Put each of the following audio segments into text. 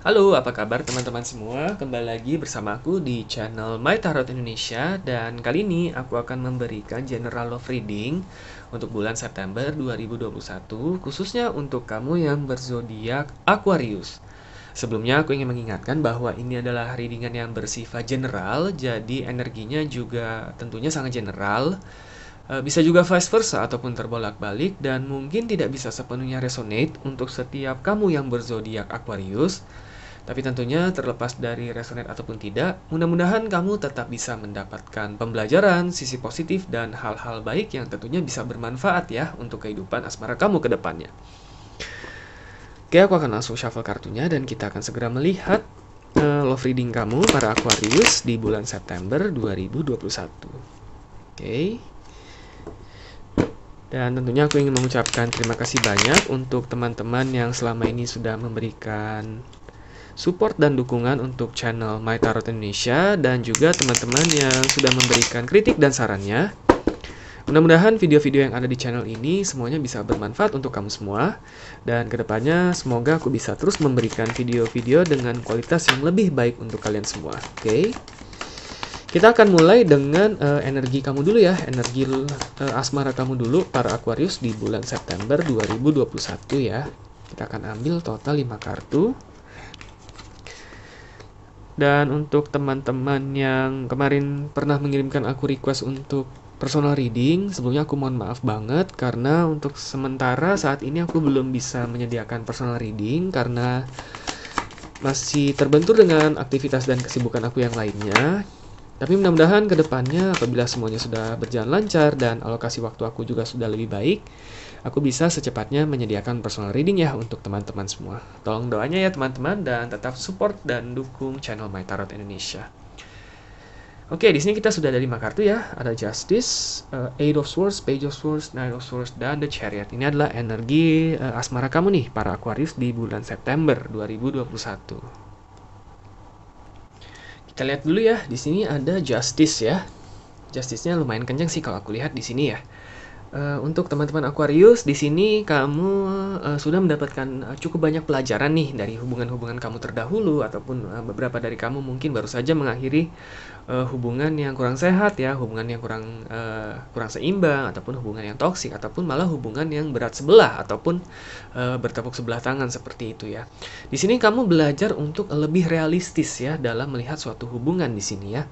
Halo, apa kabar teman-teman semua? Kembali lagi bersama aku di channel My Tarot Indonesia dan kali ini aku akan memberikan general love reading untuk bulan September 2021 khususnya untuk kamu yang berzodiak Aquarius. Sebelumnya aku ingin mengingatkan bahwa ini adalah readingan yang bersifat general, jadi energinya juga tentunya sangat general. Bisa juga vice versa ataupun terbolak-balik dan mungkin tidak bisa sepenuhnya resonate untuk setiap kamu yang berzodiak Aquarius. Tapi tentunya terlepas dari resonate ataupun tidak, mudah-mudahan kamu tetap bisa mendapatkan pembelajaran, sisi positif, dan hal-hal baik yang tentunya bisa bermanfaat ya untuk kehidupan asmara kamu ke depannya. Oke, aku akan langsung shuffle kartunya dan kita akan segera melihat love reading kamu para Aquarius di bulan September 2021. Oke. Dan tentunya aku ingin mengucapkan terima kasih banyak untuk teman-teman yang selama ini sudah memberikan support dan dukungan untuk channel My Tarot Indonesia dan juga teman-teman yang sudah memberikan kritik dan sarannya. Mudah-mudahan video-video yang ada di channel ini semuanya bisa bermanfaat untuk kamu semua. Dan kedepannya semoga aku bisa terus memberikan video-video dengan kualitas yang lebih baik untuk kalian semua. Oke. Kita akan mulai dengan energi kamu dulu ya, energi asmara kamu dulu para Aquarius di bulan September 2021 ya. Kita akan ambil total 5 kartu. Dan untuk teman-teman yang kemarin pernah mengirimkan aku request untuk personal reading, sebelumnya aku mohon maaf banget karena untuk sementara saat ini aku belum bisa menyediakan personal reading karena masih terbentur dengan aktivitas dan kesibukan aku yang lainnya. Tapi mudah-mudahan ke depannya apabila semuanya sudah berjalan lancar dan alokasi waktu aku juga sudah lebih baik, aku bisa secepatnya menyediakan personal reading ya untuk teman-teman semua. Tolong doanya ya teman-teman dan tetap support dan dukung channel My Tarot Indonesia. Oke, di sini kita sudah ada 5 kartu ya. Ada Justice, Eight of Swords, Page of Swords, Knight of Swords, dan The Chariot. Ini adalah energi asmara kamu nih, para Aquarius di bulan September 2021. Kita lihat dulu ya, di sini ada Justice ya. Justice-nya lumayan kencang sih kalau aku lihat di sini ya. Untuk teman-teman Aquarius, di sini kamu sudah mendapatkan cukup banyak pelajaran nih dari hubungan-hubungan kamu terdahulu ataupun beberapa dari kamu mungkin baru saja mengakhiri hubungan yang kurang sehat ya, hubungan yang kurang seimbang ataupun hubungan yang toksik ataupun malah hubungan yang berat sebelah ataupun bertepuk sebelah tangan seperti itu ya. Di sini kamu belajar untuk lebih realistis ya dalam melihat suatu hubungan di sini ya.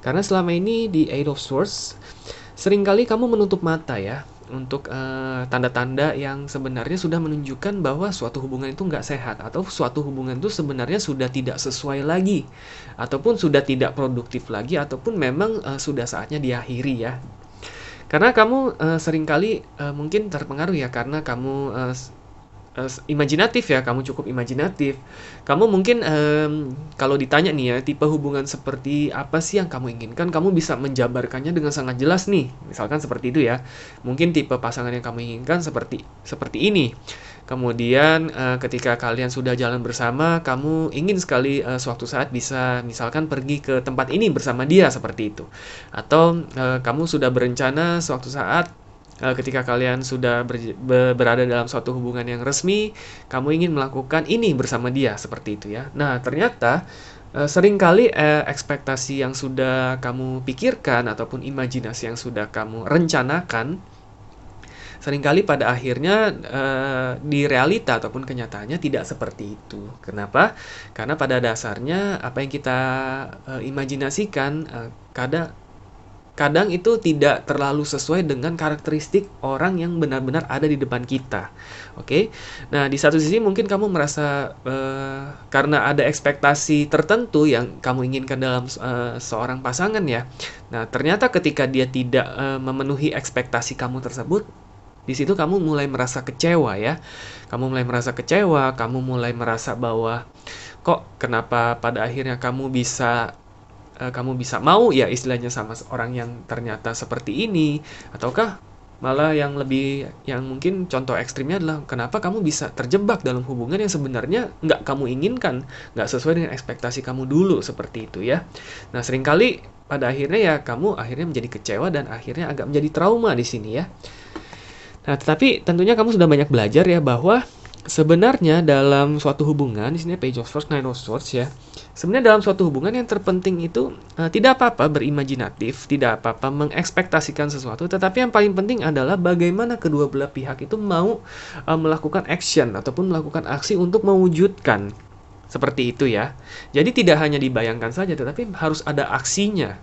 Karena selama ini di Eight of Swords seringkali kamu menutup mata ya untuk tanda-tanda yang sebenarnya sudah menunjukkan bahwa suatu hubungan itu nggak sehat atau suatu hubungan itu sebenarnya sudah tidak sesuai lagi ataupun sudah tidak produktif lagi ataupun memang sudah saatnya diakhiri ya. Karena kamu seringkali mungkin terpengaruh ya karena kamu imajinatif ya, kamu cukup imajinatif. Kamu mungkin kalau ditanya nih ya, tipe hubungan seperti apa sih yang kamu inginkan, kamu bisa menjabarkannya dengan sangat jelas nih. Misalkan seperti itu ya. Mungkin tipe pasangan yang kamu inginkan seperti ini. Kemudian ketika kalian sudah jalan bersama, kamu ingin sekali suatu saat bisa misalkan pergi ke tempat ini bersama dia seperti itu. Atau kamu sudah berencana suatu saat ketika kalian sudah berada dalam suatu hubungan yang resmi, kamu ingin melakukan ini bersama dia, seperti itu ya. Nah, ternyata seringkali ekspektasi yang sudah kamu pikirkan ataupun imajinasi yang sudah kamu rencanakan, seringkali pada akhirnya di realita ataupun kenyataannya tidak seperti itu. Kenapa? Karena pada dasarnya apa yang kita imajinasikan kadang itu tidak terlalu sesuai dengan karakteristik orang yang benar-benar ada di depan kita. Oke. Nah, di satu sisi mungkin kamu merasa karena ada ekspektasi tertentu yang kamu inginkan dalam seorang pasangan ya. Nah, ternyata ketika dia tidak memenuhi ekspektasi kamu tersebut, di situ kamu mulai merasa kecewa ya. Kamu mulai merasa kecewa, kamu mulai merasa bahwa kok kenapa pada akhirnya kamu bisa mau ya istilahnya sama orang yang ternyata seperti ini, ataukah malah yang mungkin contoh ekstrimnya adalah kenapa kamu bisa terjebak dalam hubungan yang sebenarnya nggak kamu inginkan, nggak sesuai dengan ekspektasi kamu dulu seperti itu ya. Nah, seringkali pada akhirnya ya kamu akhirnya menjadi kecewa dan akhirnya agak menjadi trauma di sini ya. Nah, tetapi tentunya kamu sudah banyak belajar ya bahwa Sebenarnya dalam suatu hubungan, di sini Page of Swords, Nine of Swords ya. Sebenarnya dalam suatu hubungan yang terpenting itu tidak apa-apa berimajinatif, tidak apa-apa mengekspektasikan sesuatu, tetapi yang paling penting adalah bagaimana kedua belah pihak itu mau melakukan action ataupun melakukan aksi untuk mewujudkan. Seperti itu ya. Jadi tidak hanya dibayangkan saja, tetapi harus ada aksinya.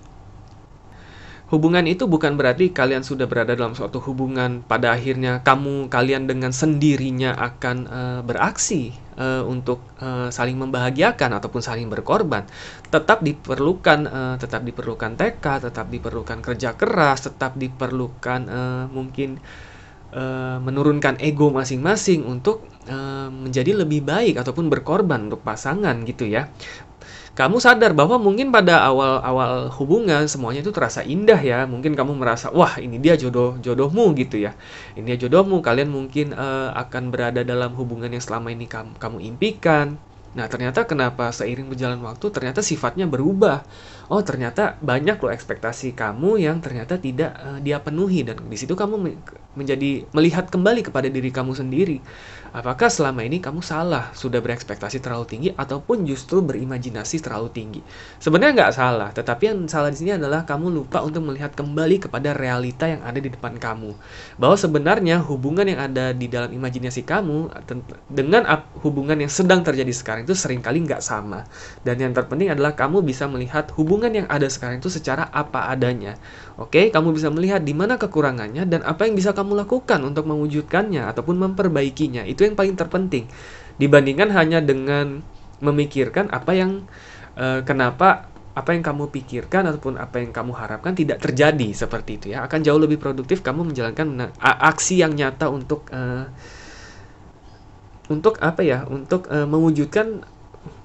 Hubungan itu bukan berarti kalian sudah berada dalam suatu hubungan pada akhirnya kalian dengan sendirinya akan beraksi untuk saling membahagiakan ataupun saling berkorban. Tetap diperlukan tekad, tetap diperlukan kerja keras, tetap diperlukan mungkin menurunkan ego masing-masing untuk menjadi lebih baik ataupun berkorban untuk pasangan gitu ya. Kamu sadar bahwa mungkin pada awal-awal hubungan semuanya itu terasa indah ya. Mungkin kamu merasa, wah ini dia jodohmu gitu ya. Ini dia jodohmu, kalian mungkin akan berada dalam hubungan yang selama ini kamu impikan. Nah, ternyata kenapa seiring berjalan waktu ternyata sifatnya berubah. Oh, ternyata banyak loh ekspektasi kamu yang ternyata tidak dia penuhi, dan di situ kamu menjadi melihat kembali kepada diri kamu sendiri. Apakah selama ini kamu salah, sudah berekspektasi terlalu tinggi ataupun justru berimajinasi terlalu tinggi? Sebenarnya nggak salah, tetapi yang salah di sini adalah kamu lupa untuk melihat kembali kepada realita yang ada di depan kamu. Bahwa sebenarnya hubungan yang ada di dalam imajinasi kamu dengan hubungan yang sedang terjadi sekarang itu seringkali nggak sama. Dan yang terpenting adalah kamu bisa melihat hubungan yang ada sekarang itu secara apa adanya. Oke, kamu bisa melihat di mana kekurangannya dan apa yang bisa kamu lakukan untuk mewujudkannya ataupun memperbaikinya. Itu yang paling terpenting. Dibandingkan hanya dengan memikirkan kenapa apa yang kamu pikirkan ataupun apa yang kamu harapkan tidak terjadi seperti itu ya. Akan jauh lebih produktif kamu menjalankan aksi yang nyata untuk mewujudkan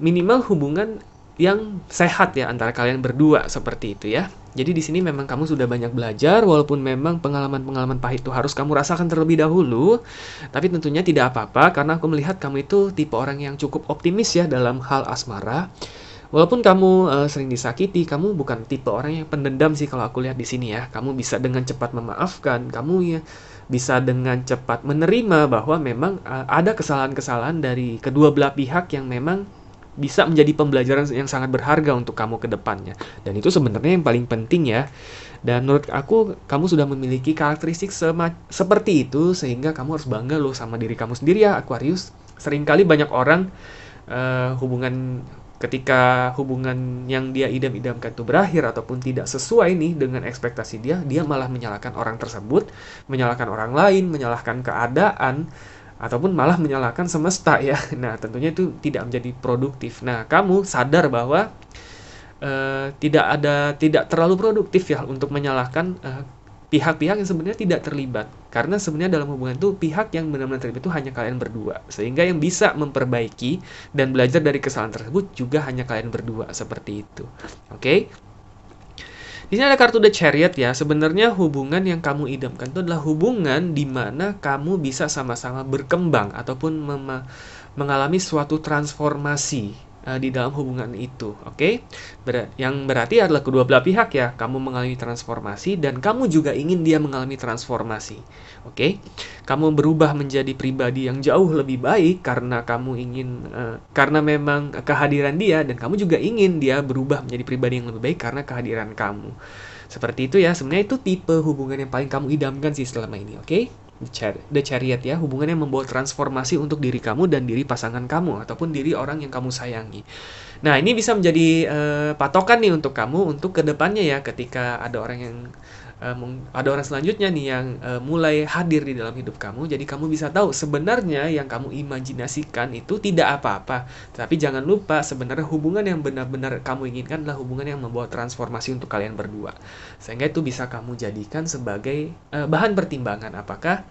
minimal hubungan yang sehat ya antara kalian berdua seperti itu ya. Jadi di sini memang kamu sudah banyak belajar, walaupun memang pengalaman-pengalaman pahit itu harus kamu rasakan terlebih dahulu, tapi tentunya tidak apa-apa karena aku melihat kamu itu tipe orang yang cukup optimis ya dalam hal asmara. Walaupun kamu sering disakiti, kamu bukan tipe orang yang pendendam sih kalau aku lihat di sini ya. Kamu bisa dengan cepat memaafkan, kamu ya bisa dengan cepat menerima bahwa memang ada kesalahan-kesalahan dari kedua belah pihak yang memang bisa menjadi pembelajaran yang sangat berharga untuk kamu ke depannya. Dan itu sebenarnya yang paling penting ya. Dan menurut aku, kamu sudah memiliki karakteristik seperti itu, sehingga kamu harus bangga loh sama diri kamu sendiri ya, Aquarius. Seringkali banyak orang ketika hubungan yang dia idam-idamkan itu berakhir ataupun tidak sesuai nih dengan ekspektasi dia malah menyalahkan orang tersebut, menyalahkan orang lain, menyalahkan keadaan, ataupun malah menyalahkan semesta ya. Nah, tentunya itu tidak menjadi produktif. Nah, kamu sadar bahwa tidak terlalu produktif ya untuk menyalahkan pihak-pihak yang sebenarnya tidak terlibat. Karena sebenarnya dalam hubungan itu pihak yang benar-benar terlibat itu hanya kalian berdua. Sehingga yang bisa memperbaiki dan belajar dari kesalahan tersebut juga hanya kalian berdua seperti itu. Oke? Di sini ada kartu The Chariot ya. Sebenarnya hubungan yang kamu idamkan itu adalah hubungan di mana kamu bisa sama-sama berkembang ataupun mengalami suatu transformasi di dalam hubungan itu. Oke? Yang berarti adalah kedua belah pihak ya. Kamu mengalami transformasi dan kamu juga ingin dia mengalami transformasi. Oke? Kamu berubah menjadi pribadi yang jauh lebih baik karena kamu ingin karena memang kehadiran dia, dan kamu juga ingin dia berubah menjadi pribadi yang lebih baik karena kehadiran kamu. Seperti itu ya. Sebenarnya itu tipe hubungan yang paling kamu idamkan sih selama ini. Oke? The Chariot ya, hubungan yang membawa transformasi untuk diri kamu dan diri pasangan kamu ataupun diri orang yang kamu sayangi. Nah, ini bisa menjadi patokan nih untuk kamu untuk kedepannya ya, ketika ada orang selanjutnya nih yang mulai hadir di dalam hidup kamu. Jadi kamu bisa tahu sebenarnya yang kamu imajinasikan itu tidak apa-apa. Tapi jangan lupa sebenarnya hubungan yang benar-benar kamu inginkan adalah hubungan yang membawa transformasi untuk kalian berdua. Sehingga itu bisa kamu jadikan sebagai bahan pertimbangan apakah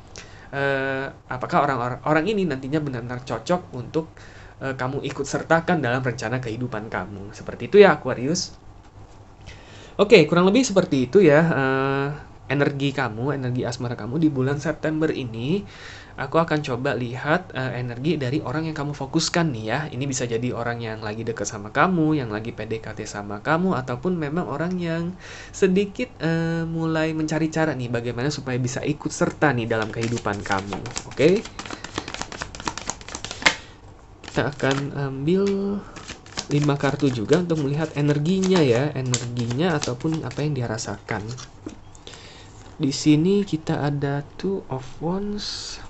orang ini nantinya benar-benar cocok untuk kamu ikut sertakan dalam rencana kehidupan kamu. Seperti itu ya, Aquarius. Oke, kurang lebih seperti itu ya energi asmara kamu di bulan September ini. Aku akan coba lihat energi dari orang yang kamu fokuskan nih ya. Ini bisa jadi orang yang lagi dekat sama kamu, yang lagi PDKT sama kamu, ataupun memang orang yang sedikit mulai mencari cara nih bagaimana supaya bisa ikut serta nih dalam kehidupan kamu. Oke? kita akan ambil 5 kartu juga untuk melihat energinya ya, energinya ataupun apa yang dia rasakan. Di sini kita ada Two of Wands,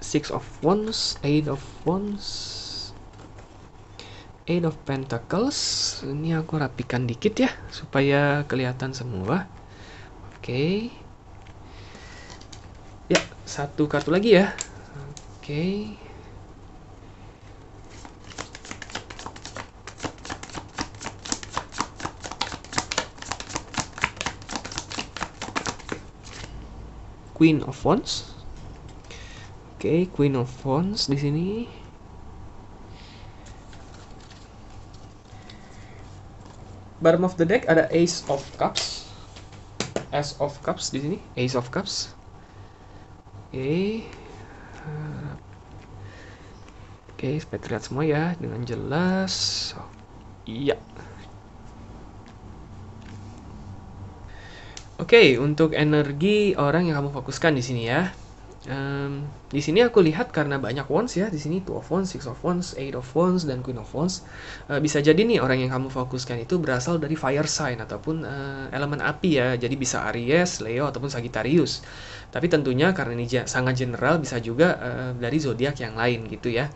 Six of Wands, Eight of Wands, Eight of Pentacles. Ini aku rapikan dikit ya supaya kelihatan semua. Oke. Ya, satu kartu lagi ya. Oke. Queen of Wands. Oke, Queen of Wands di sini. Bottom of the deck ada Ace of Cups. Ace of Cups di sini, Ace of Cups. Oke. Oke, supaya terlihat semua ya dengan jelas. Iya. Oke, untuk energi orang yang kamu fokuskan di sini ya. Di sini aku lihat karena banyak wands ya, di sini Two of Wands, Six of Wands, Eight of Wands, dan Queen of Wands. Bisa jadi nih orang yang kamu fokuskan itu berasal dari fire sign ataupun elemen api ya. Jadi bisa Aries, Leo ataupun Sagittarius. Tapi tentunya karena ini sangat general, bisa juga dari zodiak yang lain gitu ya.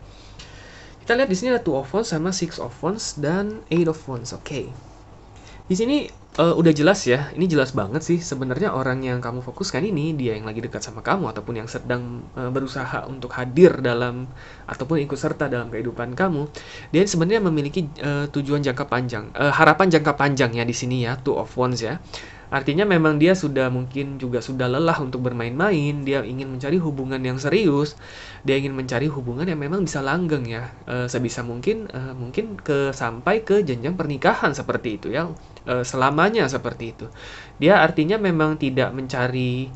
Kita lihat di sini ada Two of Wands sama Six of Wands dan Eight of Wands. Oke. Di sini udah jelas ya, ini jelas banget sih sebenarnya orang yang kamu fokuskan ini dia yang lagi dekat sama kamu ataupun yang sedang berusaha untuk hadir dalam ataupun ikut serta dalam kehidupan kamu. Dia sebenarnya memiliki tujuan jangka panjang, harapan jangka panjang ya di sini ya, Two of Wands ya. Artinya memang dia mungkin juga sudah lelah untuk bermain-main, dia ingin mencari hubungan yang serius, dia ingin mencari hubungan yang memang bisa langgeng ya, sebisa mungkin sampai ke jenjang pernikahan seperti itu ya, selamanya seperti itu. Dia artinya memang tidak mencari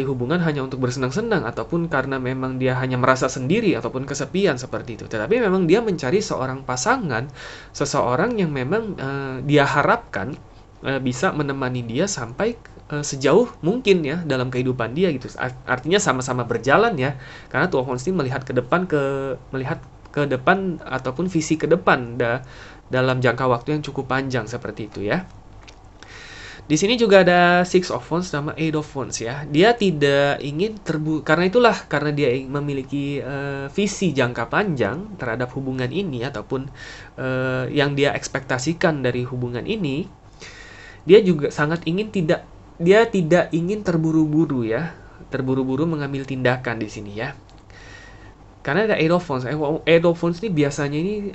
hubungan hanya untuk bersenang-senang ataupun karena memang dia hanya merasa sendiri ataupun kesepian seperti itu. Tetapi memang dia mencari seorang pasangan, seseorang yang memang dia harapkan bisa menemani dia sampai sejauh mungkin ya dalam kehidupan dia gitu. Artinya sama-sama berjalan ya. Karena Two of Wands ini melihat ke depan ataupun visi ke depan dalam jangka waktu yang cukup panjang seperti itu ya. Di sini juga ada Six of Wands sama Eight of Wands ya. Dia tidak ingin karena dia memiliki visi jangka panjang terhadap hubungan ini ataupun yang dia ekspektasikan dari hubungan ini. Dia juga tidak ingin terburu-buru ya. Terburu-buru mengambil tindakan di sini ya. Karena ada Eight of Wands. Eight of Wands ini biasanya ini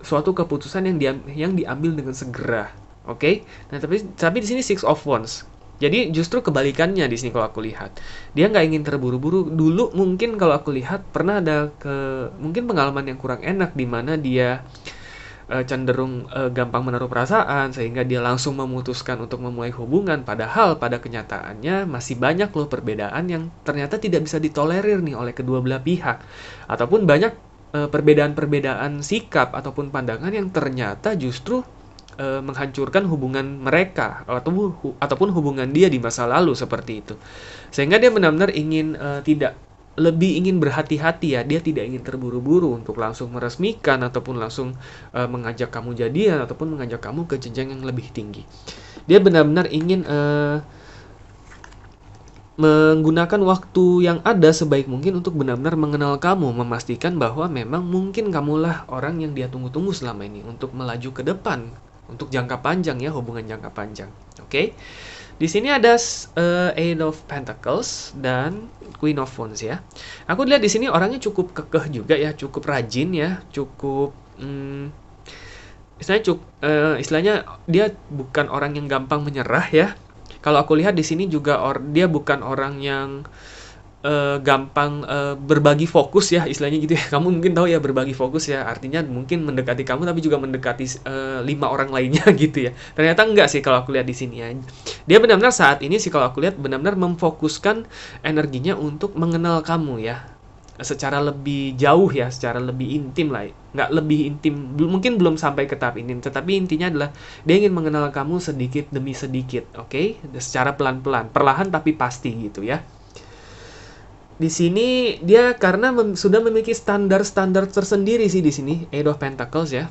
suatu keputusan yang diambil dengan segera. Oke. Nah, tapi di sini Six of Wands. Jadi justru kebalikannya di sini kalau aku lihat. Dia nggak ingin terburu-buru. Dulu mungkin kalau aku lihat pernah ada mungkin pengalaman yang kurang enak di mana dia cenderung gampang menaruh perasaan sehingga dia langsung memutuskan untuk memulai hubungan, padahal pada kenyataannya masih banyak loh perbedaan yang ternyata tidak bisa ditolerir nih oleh kedua belah pihak, ataupun banyak perbedaan-perbedaan sikap ataupun pandangan yang ternyata justru menghancurkan hubungan mereka ataupun hubungan dia di masa lalu seperti itu, sehingga dia benar-benar lebih ingin berhati-hati ya. Dia tidak ingin terburu-buru untuk langsung meresmikan ataupun langsung mengajak kamu jadian ataupun mengajak kamu ke jenjang yang lebih tinggi. Dia benar-benar ingin menggunakan waktu yang ada sebaik mungkin untuk benar-benar mengenal kamu, memastikan bahwa memang mungkin kamulah orang yang dia tunggu-tunggu selama ini untuk melaju ke depan, untuk jangka panjang ya, hubungan jangka panjang. Oke. Di sini ada Eight of Pentacles dan Queen of Wands ya. Aku lihat di sini orangnya cukup kekeh juga ya, cukup rajin ya, cukup istilahnya dia bukan orang yang gampang menyerah ya. Kalau aku lihat di sini juga dia bukan orang yang gampang berbagi fokus ya, istilahnya gitu ya. Kamu mungkin tahu ya berbagi fokus ya, artinya mungkin mendekati kamu tapi juga mendekati 5 orang lainnya gitu ya. Ternyata enggak sih kalau aku lihat di sini ya. Dia benar-benar saat ini sih kalau aku lihat benar-benar memfokuskan energinya untuk mengenal kamu ya, secara lebih jauh ya, secara lebih intim lah. Nggak lebih intim, mungkin belum sampai ke tahap intim, tetapi intinya adalah dia ingin mengenal kamu sedikit demi sedikit, oke? Secara pelan-pelan, perlahan tapi pasti gitu ya. Di sini dia karena sudah memiliki standar-standar tersendiri sih di sini, Eight of Pentacles ya.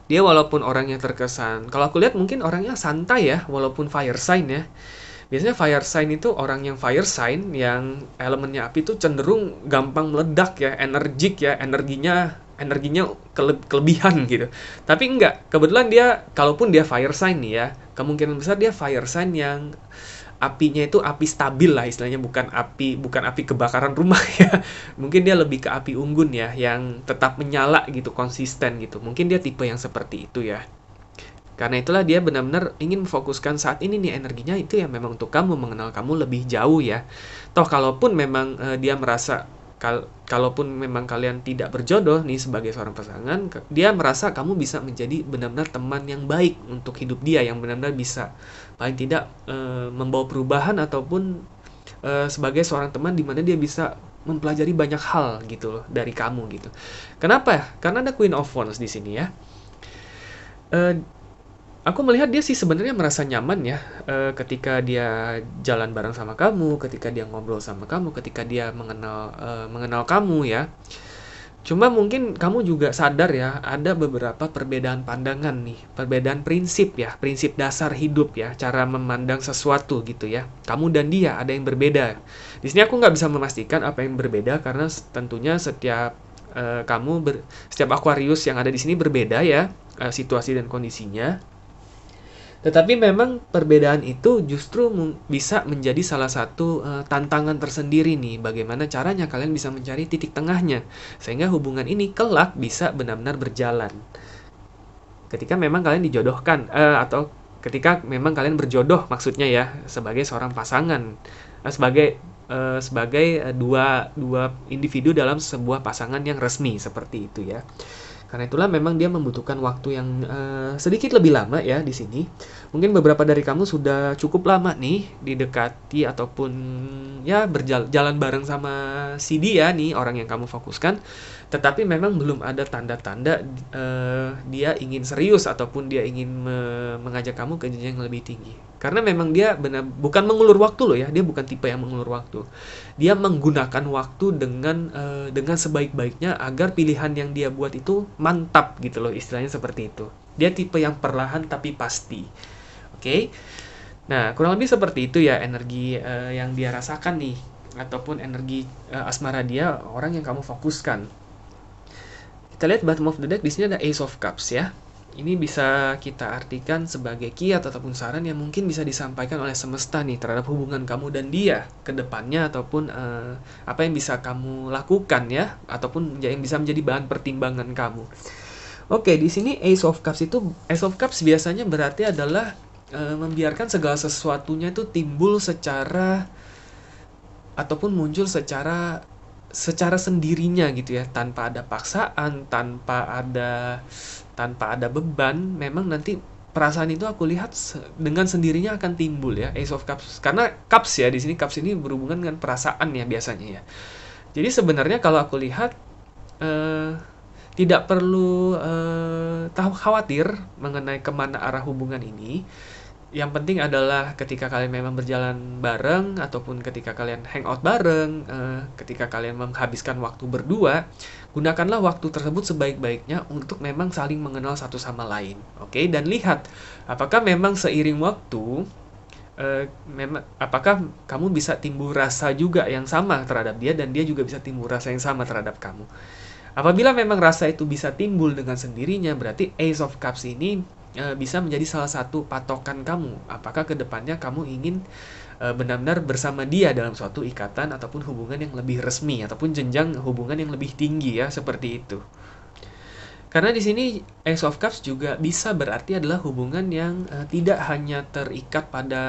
Dia walaupun orangnya terkesan, kalau aku lihat mungkin orangnya santai ya, walaupun fire sign ya. Biasanya fire sign itu orang yang fire sign, yang elemennya api itu cenderung gampang meledak ya, energik ya, energinya kelebihan gitu. Tapi enggak, kebetulan dia, kalaupun dia fire sign nih ya, kemungkinan besar dia fire sign yang apinya itu api stabil lah istilahnya, bukan api kebakaran rumah ya. Mungkin dia lebih ke api unggun ya, yang tetap menyala gitu, konsisten gitu. Mungkin dia tipe yang seperti itu ya. Karena itulah dia benar-benar ingin memfokuskan saat ini nih energinya itu ya memang untuk kamu, mengenal kamu lebih jauh ya. Toh kalaupun memang dia merasa kalaupun memang kalian tidak berjodoh nih sebagai seorang pasangan, dia merasa kamu bisa menjadi benar-benar teman yang baik untuk hidup dia, yang benar-benar bisa paling tidak membawa perubahan, ataupun sebagai seorang teman di mana dia bisa mempelajari banyak hal gitu loh dari kamu gitu. Kenapa? Karena ada Queen of Wands di sini ya. Eh, Aku melihat dia sih sebenarnya merasa nyaman ya, ketika dia jalan bareng sama kamu, ketika dia ngobrol sama kamu, ketika dia mengenal kamu ya. Cuma mungkin kamu juga sadar ya, ada beberapa perbedaan pandangan nih, perbedaan prinsip ya, prinsip dasar hidup ya, cara memandang sesuatu gitu ya. Kamu dan dia ada yang berbeda. Di sini aku nggak bisa memastikan apa yang berbeda karena tentunya setiap setiap Aquarius yang ada di sini berbeda ya, situasi dan kondisinya. Tetapi memang perbedaan itu justru bisa menjadi salah satu tantangan tersendiri nih. Bagaimana caranya kalian bisa mencari titik tengahnya. Sehingga hubungan ini kelak bisa benar-benar berjalan. Ketika memang kalian dijodohkan, atau ketika memang kalian berjodoh maksudnya ya, sebagai seorang pasangan. Sebagai dua individu dalam sebuah pasangan yang resmi seperti itu ya. Karena itulah memang dia membutuhkan waktu yang sedikit lebih lama ya di sini. Mungkin beberapa dari kamu sudah cukup lama nih didekati ataupun ya berjalan bareng sama si dia nih, orang yang kamu fokuskan. Tetapi memang belum ada tanda-tanda dia ingin serius ataupun dia ingin mengajak kamu ke jenjang yang lebih tinggi. Karena memang dia bukan mengulur waktu loh ya, dia bukan tipe yang mengulur waktu. Dia menggunakan waktu dengan sebaik-baiknya agar pilihan yang dia buat itu mantap gitu loh, istilahnya seperti itu. Dia tipe yang perlahan tapi pasti. Oke. Nah, kurang lebih seperti itu ya energi yang dia rasakan nih, ataupun energi asmara dia, orang yang kamu fokuskan. Kita lihat bottom of the deck, di sini ada Ace of Cups ya. Ini bisa kita artikan sebagai kiat ataupun saran yang mungkin bisa disampaikan oleh semesta nih terhadap hubungan kamu dan dia ke depannya, ataupun apa yang bisa kamu lakukan ya, ataupun yang bisa menjadi bahan pertimbangan kamu. Oke, di sini Ace of Cups biasanya berarti adalah membiarkan segala sesuatunya itu timbul secara ataupun muncul secara sendirinya gitu ya, tanpa ada paksaan, tanpa ada beban. Memang nanti perasaan itu aku lihat dengan sendirinya akan timbul ya, Ace of Cups. Karena Cups ya, di sini Cups ini berhubungan dengan perasaan ya biasanya ya. Jadi sebenarnya kalau aku lihat tidak perlu khawatir mengenai kemana arah hubungan ini. Yang penting adalah ketika kalian memang berjalan bareng, ataupun ketika kalian hangout bareng, ketika kalian menghabiskan waktu berdua, gunakanlah waktu tersebut sebaik-baiknya untuk memang saling mengenal satu sama lain. Oke, dan lihat apakah memang seiring waktu, apakah kamu bisa timbul rasa juga yang sama terhadap dia, dan dia juga bisa timbul rasa yang sama terhadap kamu. Apabila memang rasa itu bisa timbul dengan sendirinya, berarti Ace of Cups ini bisa menjadi salah satu patokan kamu. Apakah kedepannya kamu ingin benar-benar bersama dia dalam suatu ikatan ataupun hubungan yang lebih resmi, ataupun jenjang hubungan yang lebih tinggi ya, seperti itu. Karena di sini Ace of Cups juga bisa berarti adalah hubungan yang tidak hanya terikat pada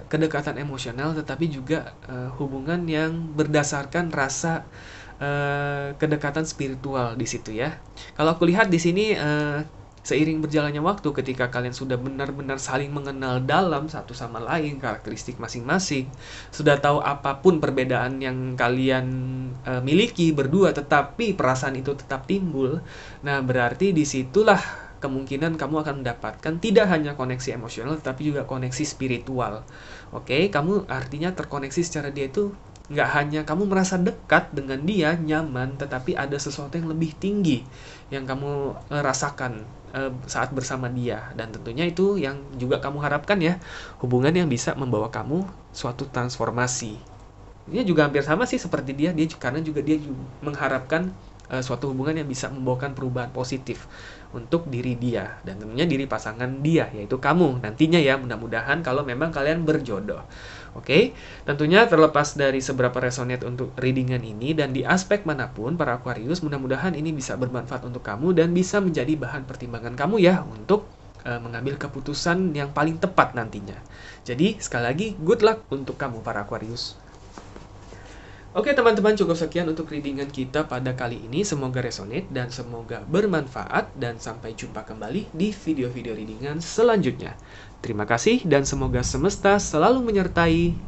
kedekatan emosional, tetapi juga hubungan yang berdasarkan rasa kedekatan spiritual di situ ya. Kalau aku lihat di sini seiring berjalannya waktu, ketika kalian sudah benar-benar saling mengenal dalam satu sama lain, karakteristik masing-masing, sudah tahu apapun perbedaan yang kalian miliki berdua, tetapi perasaan itu tetap timbul. Nah, berarti disitulah kemungkinan kamu akan mendapatkan tidak hanya koneksi emosional, tetapi juga koneksi spiritual. Oke, kamu artinya terkoneksi secara dia itu Nggak hanya kamu merasa dekat dengan dia, nyaman, tetapi ada sesuatu yang lebih tinggi yang kamu rasakan saat bersama dia. Dan tentunya itu yang juga kamu harapkan ya, hubungan yang bisa membawa kamu suatu transformasi. Ini juga hampir sama sih seperti dia karena juga dia mengharapkan suatu hubungan yang bisa membawakan perubahan positif untuk diri dia dan tentunya diri pasangan dia, yaitu kamu nantinya ya, mudah-mudahan kalau memang kalian berjodoh. Oke, tentunya terlepas dari seberapa resonate untuk readingan ini dan di aspek manapun para Aquarius, mudah-mudahan ini bisa bermanfaat untuk kamu dan bisa menjadi bahan pertimbangan kamu ya untuk mengambil keputusan yang paling tepat nantinya. Jadi sekali lagi good luck untuk kamu para Aquarius. Oke teman-teman, cukup sekian untuk readingan kita pada kali ini. Semoga resonate dan semoga bermanfaat. Dan sampai jumpa kembali di video-video readingan selanjutnya. Terima kasih dan semoga semesta selalu menyertai kita.